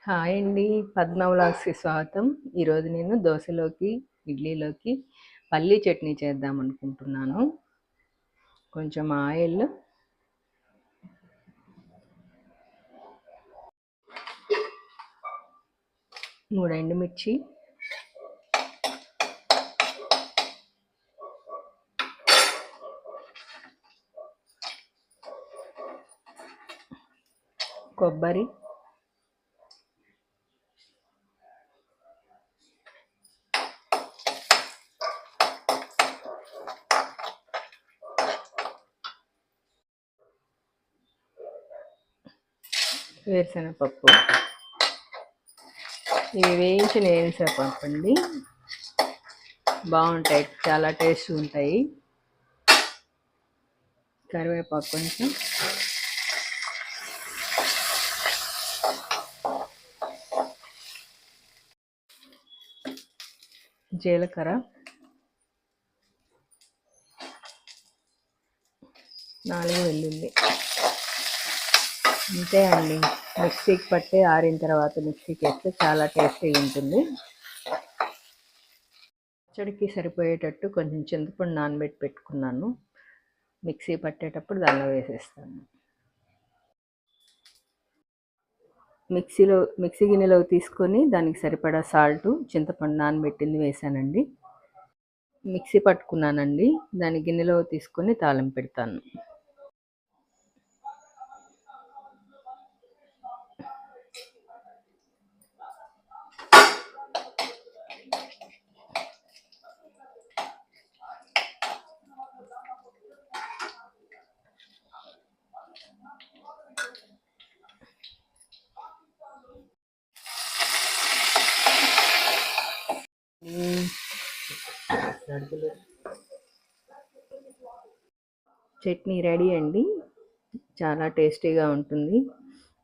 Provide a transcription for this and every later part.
Hi అండి. పద్మ వ్లాగ్స్‌కి స్వాగతం. ఈరోజు నేను దోసలోకి, ఇడ్లీలోకి పల్లీ చట్నీ చేద్దామనుకుంటున్నాను. కొంచెం ఆయిల్, 3 ఎండుమిర్చి, కొబ్బరి, వేరుశనగపప్పు. ఇవి వేయించిన వేరుశనగపప్పు అండి. బాగుంటాయి, చాలా టేస్ట్ ఉంటాయి. కరివేపాకు కొంచెం, జీలకర్ర, 4 వెల్లుల్లి. అంతే అండి. మిక్సీకి పట్టి ఆరిన తర్వాత మిక్సీకి వేస్తే చాలా టేస్టీగా ఉంటుంది. పచ్చడికి సరిపోయేటట్టు కొంచెం చింతపండు నానబెట్టి పెట్టుకున్నాను. మిక్సీ పట్టేటప్పుడు దానిలో వేసేస్తాను. మిక్సీ గిన్నెలోకి తీసుకొని దానికి సరిపడా సాల్టు, చింతపండు నానబెట్టింది వేసానండి. మిక్సీ పట్టుకున్నానండి. దాని గిన్నెలో తీసుకొని తాలింపు పెడతాను. చట్నీ రెడీ అండి. చాలా టేస్టీగా ఉంటుంది.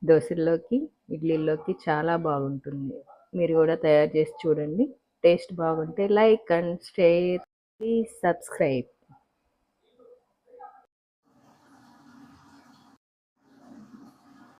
దోశల్లోకి, ఇడ్లీల్లోకి చాలా బాగుంటుంది. మీరు కూడా తయారు చేసి చూడండి. టేస్ట్ బాగుంటే like and share, please subscribe.